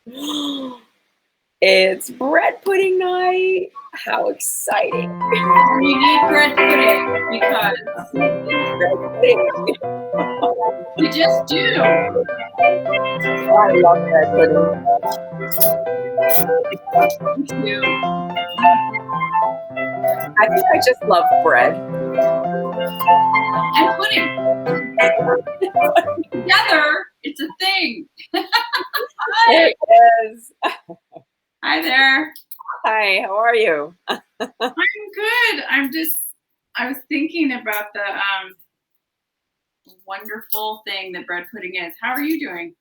It's bread pudding night. How exciting. You need bread pudding because Bread pudding. you just do. I love bread pudding. Me too. I think I just love bread. And pudding. Together, it's a thing. It is. Hi there. Hi, how are you? I'm good. I was thinking about the wonderful thing that bread pudding is. How are you doing?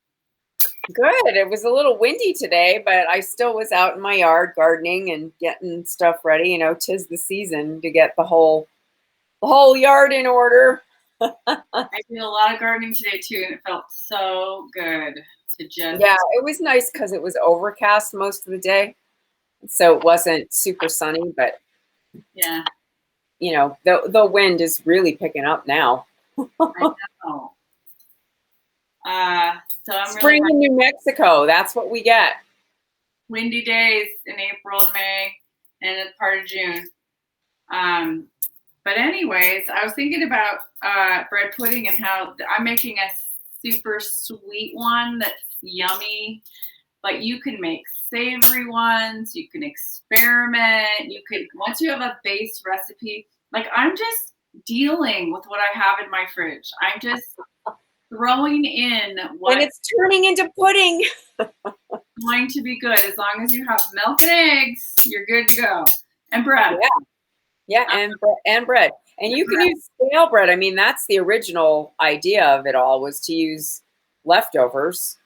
Good. It was a little windy today, but I still was out in my yard gardening and getting stuff ready. You know, 'tis the season to get the whole yard in order. I did a lot of gardening today too, and it felt so good to just. Yeah, it was nice because it was overcast most of the day, so it wasn't super sunny. But Yeah, you know, the wind is really picking up now. I know. So I'm really Spring in New Mexico. That's what we get. windy days in April and May, and it's part of June. But anyways, I was thinking about bread pudding and how I'm making a super sweet one that's yummy. But you can make savory ones. You can experiment. You could once you have a base recipe. Like I'm just dealing with what I have in my fridge. I'm just throwing in And what's it's turning into pudding. going to be good. As long as you have milk and eggs, you're good to go. And bread. Yeah, and bread. And you can use stale bread. I mean, that's the original idea of it all, was to use leftovers.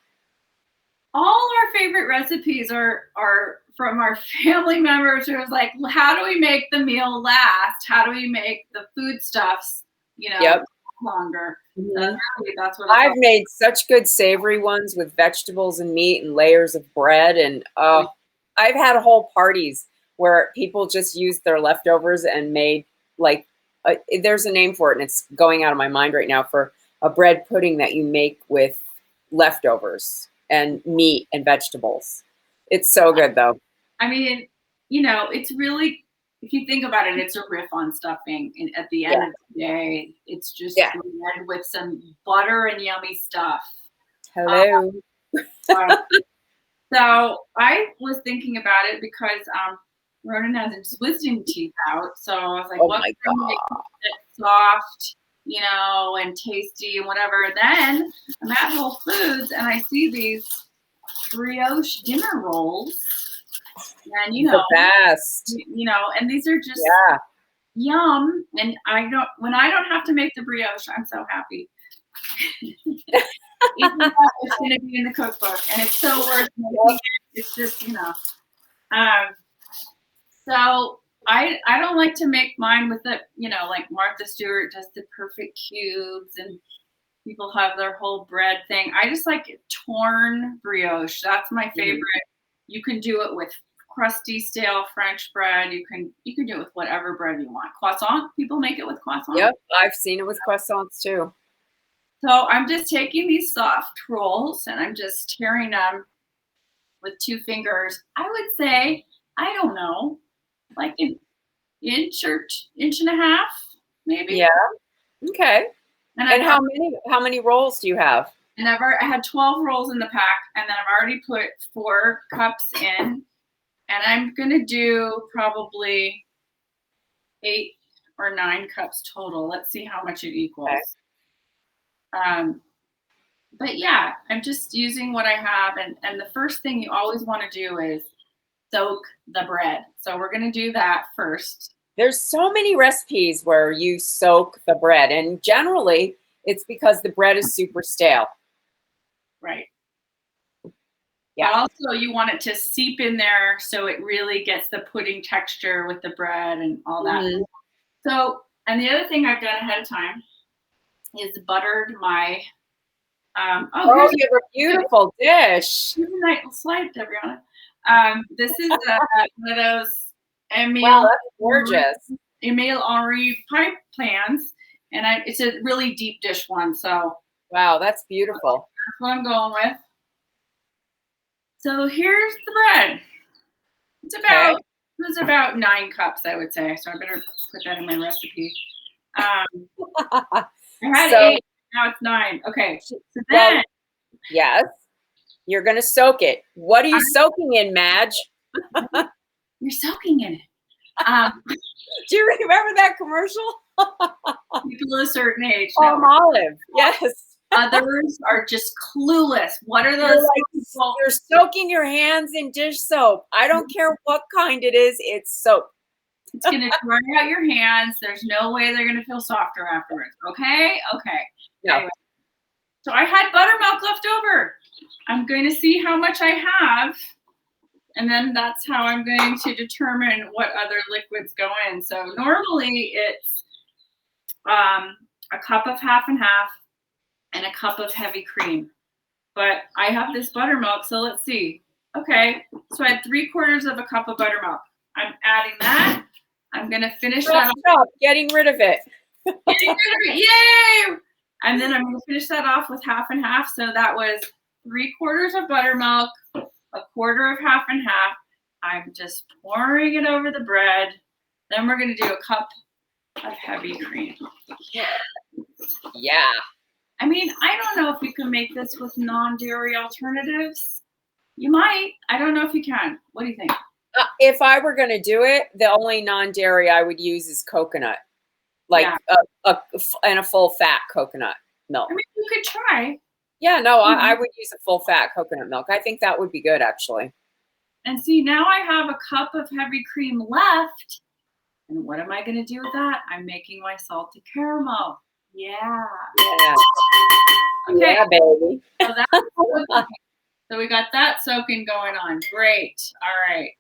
All our favorite recipes are from our family members who was like, how do we make the meal last? How do we make the foodstuffs, Yep. longer? Mhm. That's what I've made such good savory ones with vegetables and meat and layers of bread. And I've had whole parties where people just used their leftovers and made like, there's a name for it, and it's going out of my mind right now, for a bread pudding that you make with leftovers and meat and vegetables. It's so good though. I mean, it's really, if you think about it, it's a riff on stuffing. And at the end of the day, it's just bread with some butter and yummy stuff. Hello. So I was thinking about it because Ronan has his wisdom teeth out. So I was like, what can make it soft, and tasty and whatever. And then I'm at Whole Foods and I see these brioche dinner rolls. And the best. And these are just yum. And when I don't have to make the brioche, I'm so happy. Even though it's going to be in the cookbook, and it's so worth it. It's just, So I don't like to make mine with the, like Martha Stewart does the perfect cubes, and people have their whole bread thing. I just like torn brioche. That's my favorite. You can do it with crusty, stale French bread. You can do it with whatever bread you want. Croissant, people make it with croissant. Yep, I've seen it with croissants too. So I'm just taking these soft rolls and I'm just tearing them with 2 fingers. I would say, I don't know, like an inch or inch and a half, maybe. Yeah. Okay. And how many rolls do you have? And I had 12 rolls in the pack, and then I've already put 4 cups in, and I'm gonna do probably 8 or 9 cups total. Let's see how much it equals. Okay. But yeah, I'm just using what I have, and the first thing you always want to do is soak the bread. So we're going to do that first. There's so many recipes where you soak the bread, and generally it's because the bread is super stale. Right. Yeah. But also you want it to seep in there so it really gets the pudding texture with the bread and all that. Mm-hmm. So, and the other thing I've done ahead of time is buttered my you have a beautiful dish. Here's a nice slide, Debriana. This is one of those Wow, that's gorgeous. Emile Henri pipe pans, and it's a really deep dish one. So wow, that's beautiful. That's what I'm going with. So here's the bread. It was about 9 cups, I would say. So I better put that in my recipe. I had 8, now it's 9. Okay. So then, yes, you're gonna soak it. What are you soaking in, Madge? You're soaking in it. Do you remember that commercial? People of a certain age. Palm olive. Yes. Others are just clueless. What are those? You're soaking your hands in dish soap. I don't care what kind it is. It's soap. It's going to dry out your hands. There's no way they're going to feel softer afterwards. Okay? Okay. No. Anyway. So I had buttermilk left over. I'm going to see how much I have. And then that's how I'm going to determine what other liquids go in. So normally it's a cup of half and half and a cup of heavy cream. But I have this buttermilk, so let's see. Okay, so I had 3/4 of a cup of buttermilk. I'm adding that. I'm gonna finish that off. Getting rid of it. Getting rid of it, yay! And then I'm gonna finish that off with half and half. So that was 3/4 of buttermilk, 1/4 of half and half. I'm just pouring it over the bread. Then we're gonna do a cup of heavy cream. Yeah. I mean, I don't know if you can make this with non-dairy alternatives. You might. I don't know if you can. What do you think? If I were going to do it, the only non-dairy I would use is coconut, like and a full-fat coconut milk. I mean, you could try. Yeah, no, I would use a full-fat coconut milk. I think that would be good, actually. And see, now I have a cup of heavy cream left. And what am I going to do with that? I'm making my salted caramel. Yeah. Okay. Yeah, baby. So we got that soaking going on. Great. All right.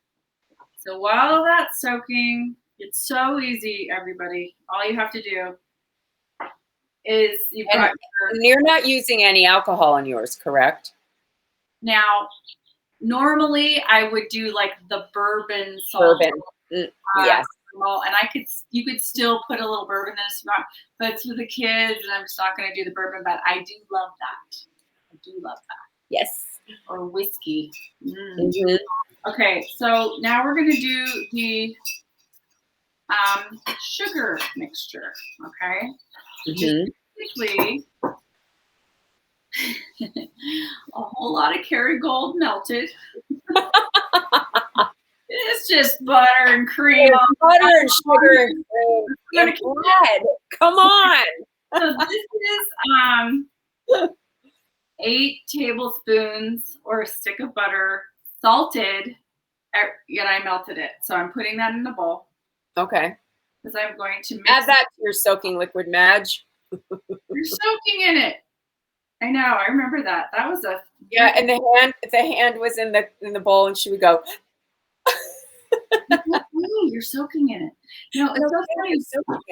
So while that's soaking, it's so easy, everybody. All you have to do is you're not using any alcohol in yours, correct? Now, normally I would do like the bourbon salt. Bourbon. Yes. And you could still put a little bourbon in a spot, but it's for the kids, and I'm just not going to do the bourbon. But I do love that. I do love that. Yes. Or whiskey. Okay, so now we're going to do the sugar mixture. Okay. Basically, a whole lot of Kerrygold melted. It's just butter and cream. Butter and sugar and cream and bread. Come on. So this is 8 tablespoons or a stick of butter, salted, yet I melted it. So I'm putting that in the bowl. Okay. Because I'm going to mix. Add that to your soaking liquid, Madge. You're soaking in it. I know. I remember that. That was a and the hand was in the bowl, and she would go. You're soaking in it. No, it's so funny.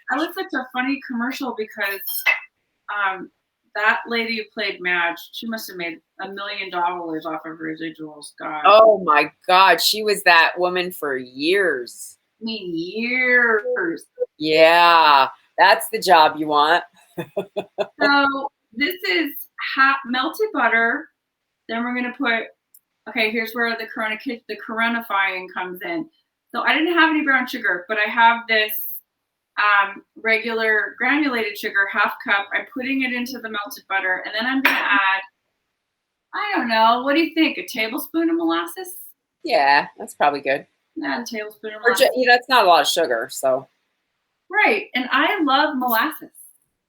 That was such a funny commercial because that lady who played Madge, she must have made $1 million off of residuals. God. Oh my God, she was that woman for years. I mean, years. Yeah, that's the job you want. So this is melted butter. Then we're gonna put. Okay, here's where the coronifying comes in. So I didn't have any brown sugar, but I have this regular granulated sugar, half cup. I'm putting it into the melted butter, and then I'm going to add, I don't know, what do you think? A tablespoon of molasses? Yeah, that's probably good. Add a tablespoon of molasses. That's not a lot of sugar, so. Right, and I love molasses.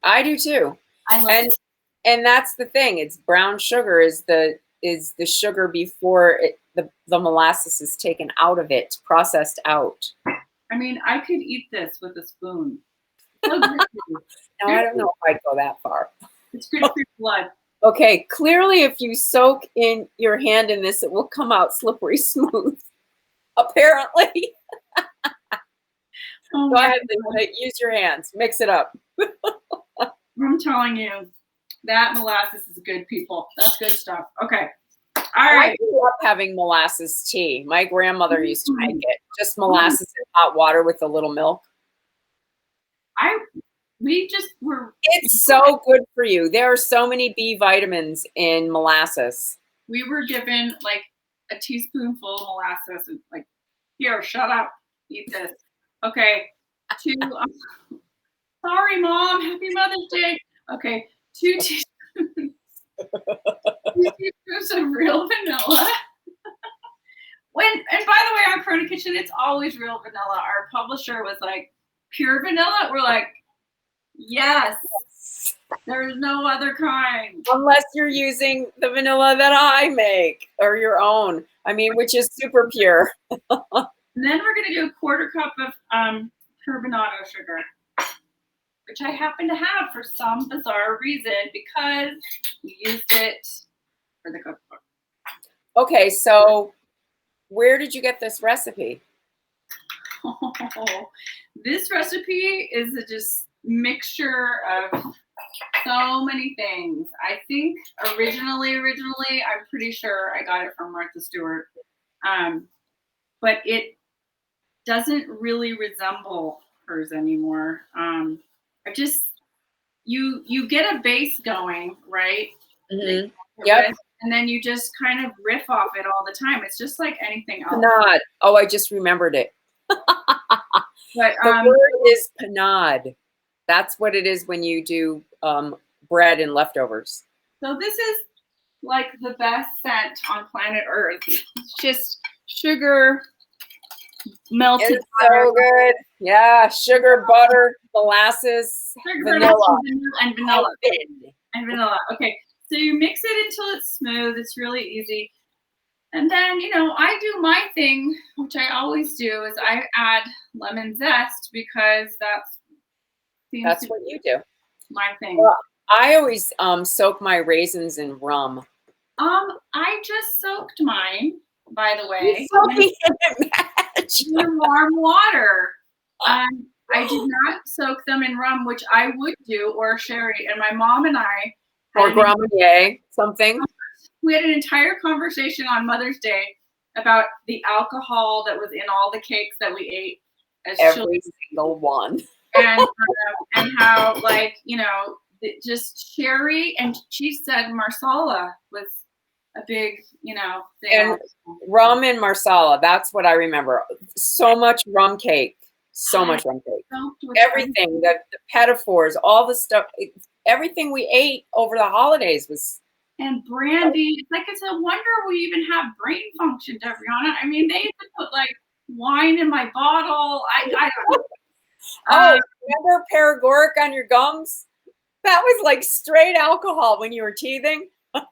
I do too. I love it. And that's the thing. It's brown sugar is the sugar before the molasses is taken out of it, processed out. I mean, I could eat this with a spoon. No, I don't know if I'd go that far. It's good for your blood. Okay, clearly if you soak in your hand in this, it will come out slippery smooth. Apparently. Go ahead, use your hands. Mix it up. I'm telling you. That molasses is good, people. That's good stuff. Okay. All right. I grew up having molasses tea. My grandmother used to make it. Just molasses and hot water with a little milk. It's so good for you. There are so many B vitamins in molasses. We were given, like, a teaspoonful of molasses and like, here, shut up, eat this. Okay, 2. Sorry, Mom. Happy Mother's Day. Okay, 2 teaspoons. 2 teaspoons of real vanilla. And by the way, on Corona Kitchen, it's always real vanilla. Our publisher was like, pure vanilla. We're like, yes. There's no other kind. Unless you're using the vanilla that I make or your own. I mean, which is super pure. And then we're gonna do a 1/4 cup of turbinado sugar, which I happen to have for some bizarre reason because we used it for the cookbook. Okay, so where did you get this recipe? Oh, this recipe is a just mixture of so many things. I think originally, I'm pretty sure I got it from Martha Stewart, but it doesn't really resemble hers anymore. You get a base going, right? Mm-hmm. Yep. And then you just kind of riff off it all the time. It's just like anything else. Panade. Oh, I just remembered it. But the word is panade. That's what it is when you do bread and leftovers. So this is like the best scent on planet Earth. It's just sugar, melted butter. So good. Yeah, sugar, butter, molasses, vanilla. And vanilla. And vanilla. Okay, so you mix it until it's smooth. It's really easy. And then, I do my thing, which I always do, is I add lemon zest because that's what you do. My thing. Well, I always soak my raisins in rum. I just soaked mine, by the way. In warm water. I did not soak them in rum, which I would do, or sherry. And my mom and I, or Grand Marnier, something. We had an entire conversation on Mother's Day about the alcohol that was in all the cakes that we ate as children. Every single one. And how, just sherry, and she said Marsala was a big, thing. And rum and Marsala, that's what I remember. So much rum cake. So much rum cake. Everything, the pedophores, all the stuff, everything we ate over the holidays was. And brandy. It's a wonder we even have brain function, Debriana. I mean, they used to put wine in my bottle. I don't know. Remember paregoric on your gums? That was straight alcohol when you were teething. Yeah,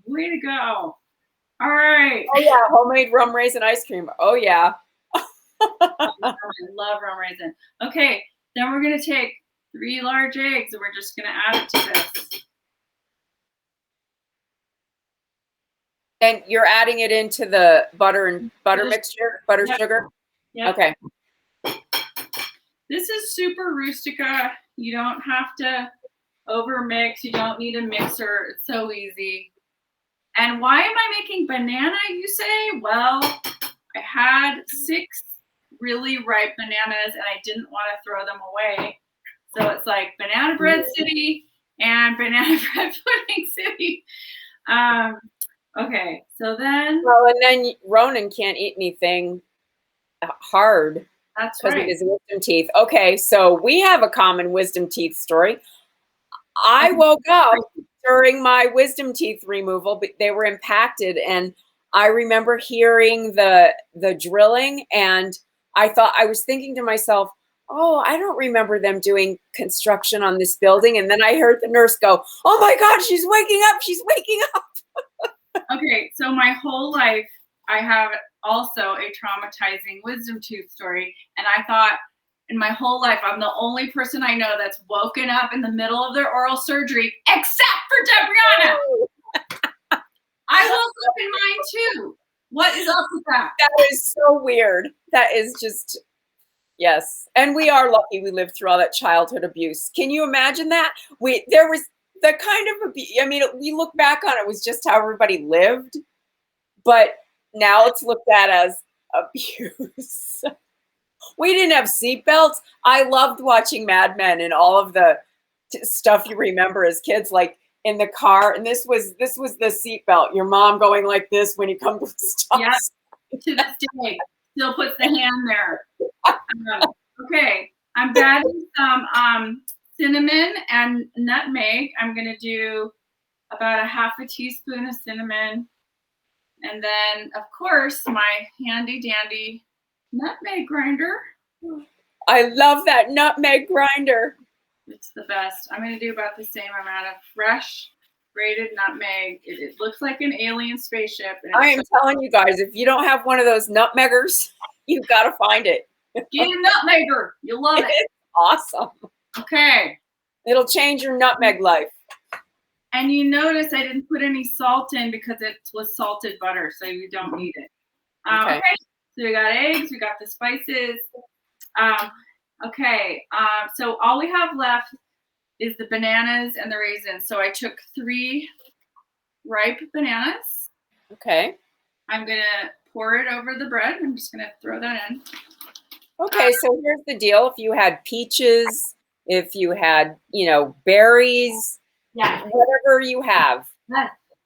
way to go. All right. Oh, yeah. Homemade rum raisin ice cream. Oh, yeah. I love rum raisin. Okay. Then we're going to take 3 large eggs and we're just going to add it to this. And you're adding it into the butter mixture? Butter, sugar? Yep. Okay. This is super rustica. You don't have to overmix. You don't need a mixer. It's so easy. And why am I making banana, you say? Well, I had 6 really ripe bananas and I didn't want to throw them away. So it's like Banana Bread City and Banana Bread Pudding City. Okay, so then. Well, and then Ronan can't eat anything hard. That's right. Because of his wisdom teeth. Okay, so we have a common wisdom teeth story. I woke up during my wisdom teeth removal, but they were impacted, and I remember hearing the drilling, and I was thinking to myself, oh, I don't remember them doing construction on this building. And then I heard the nurse go, oh my God, she's waking up. She's waking up. Okay, so my whole life, I have also a traumatizing wisdom tooth story. And I thought in my whole life, I'm the only person I know that's woken up in the middle of their oral surgery, except for Debriana. I woke up in mine too. What is up with that? That is so weird. That is just, yes. And we are lucky we lived through all that childhood abuse. Can you imagine that? There was the kind of abuse. I mean, we look back on it was just how everybody lived. But now it's looked at as abuse. We didn't have seatbelts. I loved watching Mad Men and all of the stuff you remember as kids. Like in the car, and this was the seatbelt. Your mom going like this when you come to the stop. Yeah, to this day, still puts the hand there. Okay, I'm adding some cinnamon and nutmeg. I'm gonna do about a half a teaspoon of cinnamon, and then of course my handy dandy nutmeg grinder. I love that nutmeg grinder. It's the best. I'm gonna do about the same amount of fresh grated nutmeg. It looks like an alien spaceship. And I am telling you guys, if you don't have one of those nutmeggers, you've got to find it. Get a nutmegger. You'll love it. It's awesome. Okay. It'll change your nutmeg life. And you notice I didn't put any salt in because it was salted butter, so you don't need it. Okay. So we got eggs, we got the spices. So all we have left is the bananas and the raisins. So I took 3 ripe bananas. Okay. I'm going to pour it over the bread. I'm just going to throw that in. Okay, so here's the deal. If you had peaches, if you had, berries, whatever you have,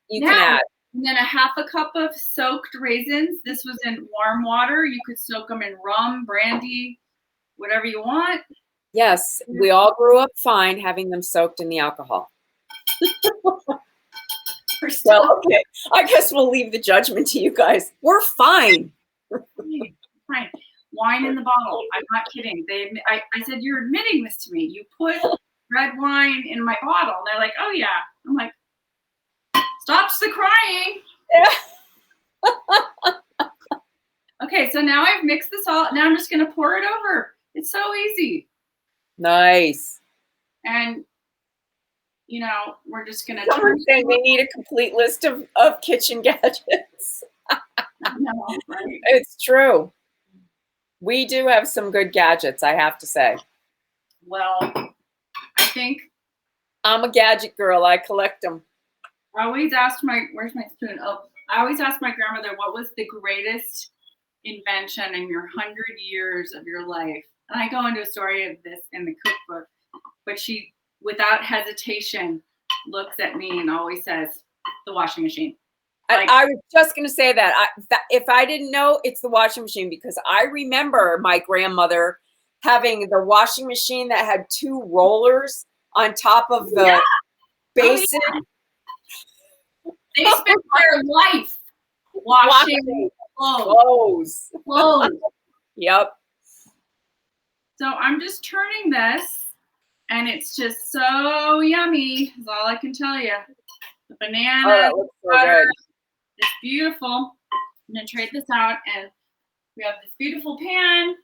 you can add. And then a half a cup of soaked raisins. This was in warm water. You could soak them in rum, brandy, whatever you want. Yes, we all grew up fine having them soaked in the alcohol. Well, okay. I guess we'll leave the judgment to you guys. We're fine. Fine. Wine in the bottle. I'm not kidding. I said, you're admitting this to me. You put red wine in my bottle. And they're like, oh, yeah. I'm like, stops the crying. Yeah. Okay, so now I've mixed the salt. Now I'm just going to pour it over. It's so easy. Nice. And, we're just going to Someone's saying they need a complete list of kitchen gadgets. No, right? It's true. We do have some good gadgets, I have to say. Well, I think I'm a gadget girl. I collect them. I always asked where's my spoon? Oh, I always asked my grandmother, what was the greatest invention in your 100 years of your life? And I go into a story of this in the cookbook, but she, without hesitation, looks at me and always says, the washing machine. I was just going to say that. If I didn't know, it's the washing machine, because I remember my grandmother having the washing machine that had 2 rollers on top of the basin. Oh, yeah. They spent their life washing clothes. Yep. So I'm just turning this, and it's just so yummy, is all I can tell you. The banana, looks so butter, good. it's beautiful. I'm going to trade this out, and we have this beautiful pan,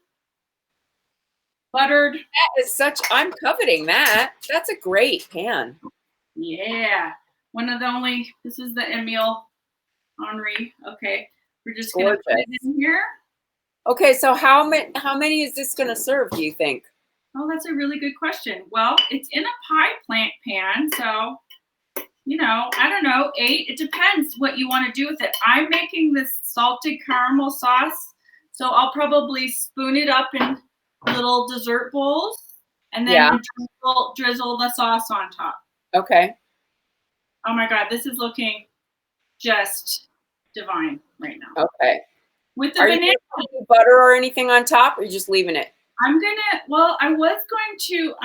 buttered. That is I'm coveting that. That's a great pan. Yeah. One of the only, this is the Emile Henri. Okay. We're just going to put it in here. Okay, so how many is this going to serve, do you think? Oh, that's a really good question. Well, it's in a pie plant pan, so, I don't know, 8. It depends what you want to do with it. I'm making this salted caramel sauce, so I'll probably spoon it up in little dessert bowls and then drizzle the sauce on top. Okay. Oh my God, this is looking just divine right now. Okay. With the Are banana. you putting butter or anything on top, or are you just leaving it? I was going to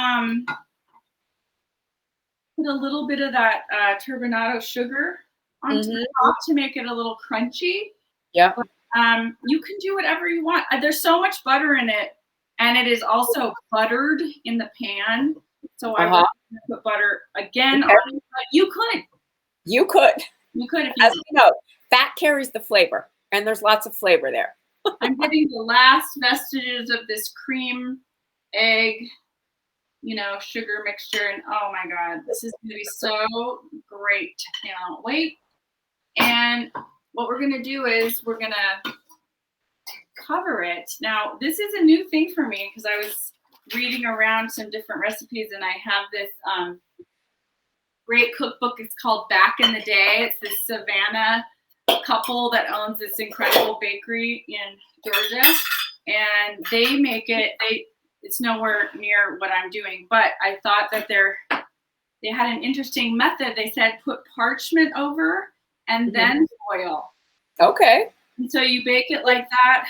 put a little bit of that turbinado sugar onto the top to make it a little crunchy. Yeah. You can do whatever you want. There's so much butter in it, and it is also buttered in the pan. So I would put butter again on it, but you could. You could. You could if As you know, fat carries the flavor, and there's lots of flavor there. I'm getting the last vestiges of this cream, egg, sugar mixture. And oh my God, this is going to be so great. Can't wait. And what we're going to do is we're going to cover it. Now, this is a new thing for me because I was reading around some different recipes, and I have this great cookbook. It's called Back in the Day. It's this Savannah couple that owns this incredible bakery in Georgia, and they make it. It's nowhere near what I'm doing, but I thought that their they had an interesting method. They said put parchment over and then foil. Okay. And so you bake it like that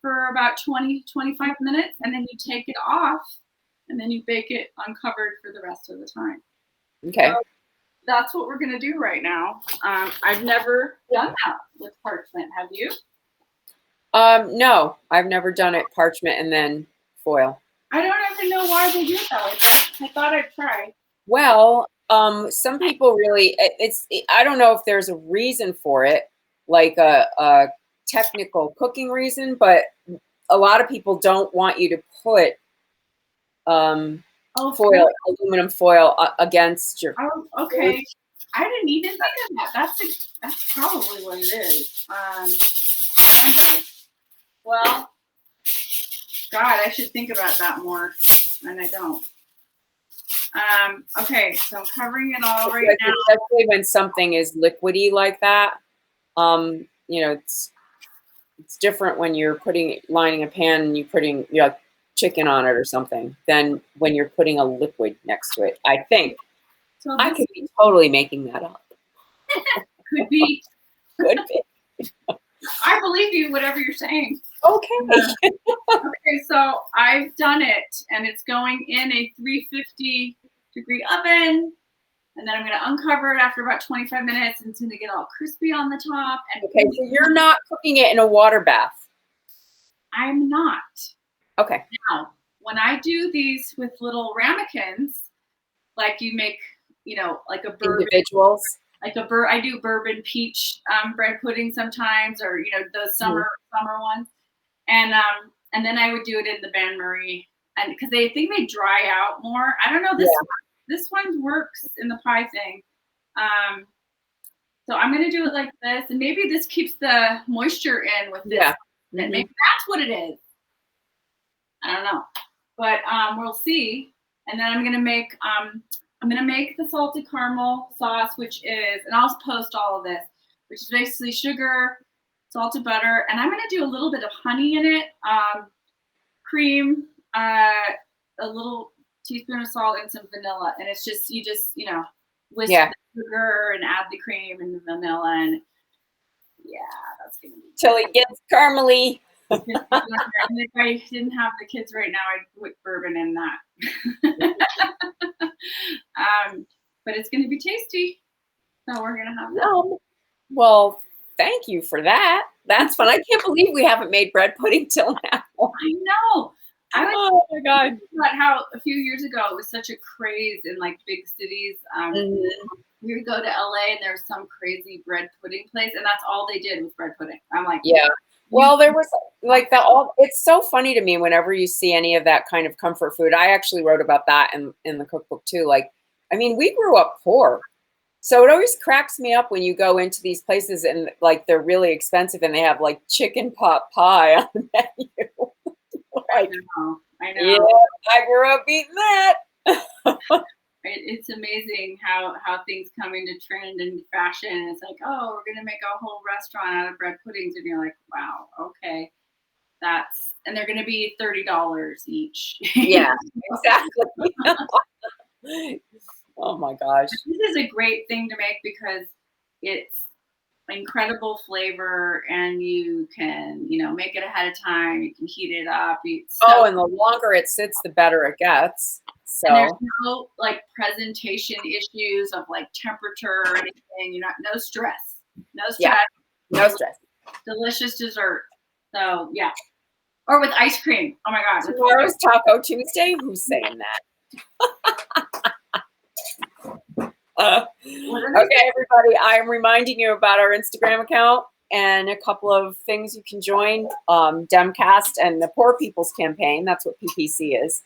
for about 20, 25 minutes, and then you take it off, and then you bake it uncovered for the rest of the time. Okay. So that's what we're going to do right now. I've never done that with parchment. Have you? No, I've never done it parchment and then foil. I don't even know why they do that. I thought I'd try. Well, some people really, I don't know if there's a reason for it, like a technical cooking reason, but a lot of people don't want you to put foil, aluminum foil against your. Oh, okay. Food. I didn't even think of that. That's probably what it is. Okay. Well, God, I should think about that more, and I don't. Okay, so I'm covering it all right now. Especially when something is liquidy like that. It's different when you're lining a pan and you're putting chicken on it or something than when you're putting a liquid next to it. I think. So I could be totally making that up. Could be. Could be. I believe you, whatever you're saying. Okay. Okay, so I've done it, and it's going in a 350-degree oven, and then I'm going to uncover it after about 25 minutes, and it's going to get all crispy on the top. And okay, so you're not cooking it in a water bath? I'm not. Okay. Now, when I do these with little ramekins, like you make, like a bourbon. Individuals? I do bourbon peach bread pudding sometimes, or those summer ones, and then I would do it in the bain marie, and because they think they dry out more. I don't know this one works in the pie thing, so I'm gonna do it like this, and maybe this keeps the moisture in with this. Yeah, maybe that's what it is. I don't know, but we'll see. And then I'm gonna make the salted caramel sauce, which is, and I'll post all of this, which is basically sugar, salted butter, and I'm going to do a little bit of honey in it, cream, a little teaspoon of salt, and some vanilla. And it's just, you whisk the sugar and add the cream and the vanilla, and that's going to be till it gets caramely. And if I didn't have the kids right now, I'd put bourbon in that. But it's going to be tasty. So we're going to have that. Well, thank you for that. That's fun. I can't believe we haven't made bread pudding till now. I know. Oh my God. About how a few years ago it was such a craze in like big cities. We would go to LA and there was some crazy bread pudding place, and that's all they did was bread pudding. I'm like, yeah. Well, there was like that. It's so funny to me whenever you see any of that kind of comfort food. I actually wrote about that in the cookbook too. Like, I mean, we grew up poor, so it always cracks me up when you go into these places and like they're really expensive and they have like chicken pot pie on the menu. I know. Yeah, I grew up eating that. It's amazing how things come into trend and fashion. It's like, oh, we're going to make a whole restaurant out of bread puddings. And you're like, wow, okay. And they're going to be $30 each. Yeah, exactly. Oh my gosh. This is a great thing to make because it's incredible flavor, and you can, make it ahead of time. You can heat it up. And the longer it sits, the better it gets. So and there's no like presentation issues of like temperature or anything. No stress. No stress. Yeah. No stress. Delicious dessert. So yeah. Or with ice cream. Oh my God. Tomorrow's Taco Tuesday. Who's saying that? Okay, everybody. I am reminding you about our Instagram account and a couple of things you can join. DemCast and the Poor People's Campaign. That's what PPC is.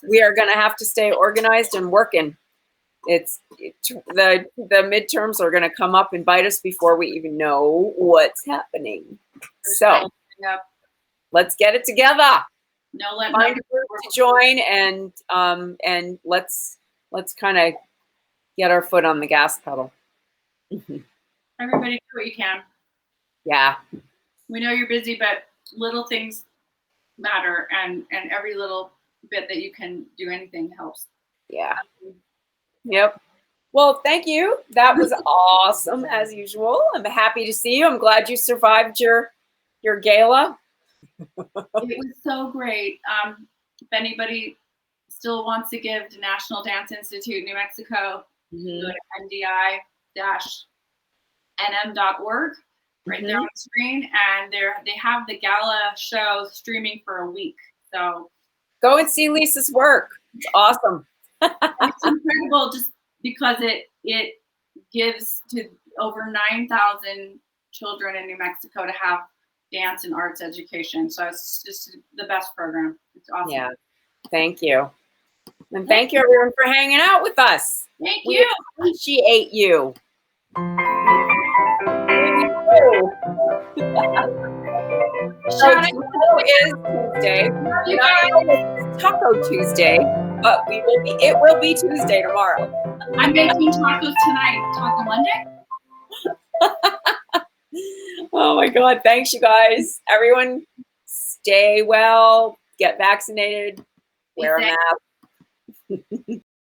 We are going to have to stay organized and working. The midterms are going to come up and bite us before we even know what's happening. So let's get it together. Find a group to join, and let's kind of get our foot on the gas pedal. Everybody do what you can. Yeah. We know you're busy, but little things matter, and every little bit that you can do anything helps. Yeah. Yep. Well, thank you. That was awesome as usual. I'm happy to see you. I'm glad you survived your gala. It was so great. If anybody still wants to give to National Dance Institute New Mexico, go to ndi-nm.org right there on the screen, and they have the gala show streaming for a week. So go and see Lisa's work. It's awesome. it's incredible just because it gives to over 9,000 children in New Mexico to have dance and arts education. So it's just the best program. It's awesome. Yeah. Thank you. And thank you everyone for hanging out with us. Thank We you. appreciate you. So tomorrow is Tuesday. You guys. It's Taco Tuesday, but it will be Tuesday tomorrow. I'm making tacos tonight. Taco Monday. Oh my God. Thanks, you guys. Everyone stay well, get vaccinated, wear a mask.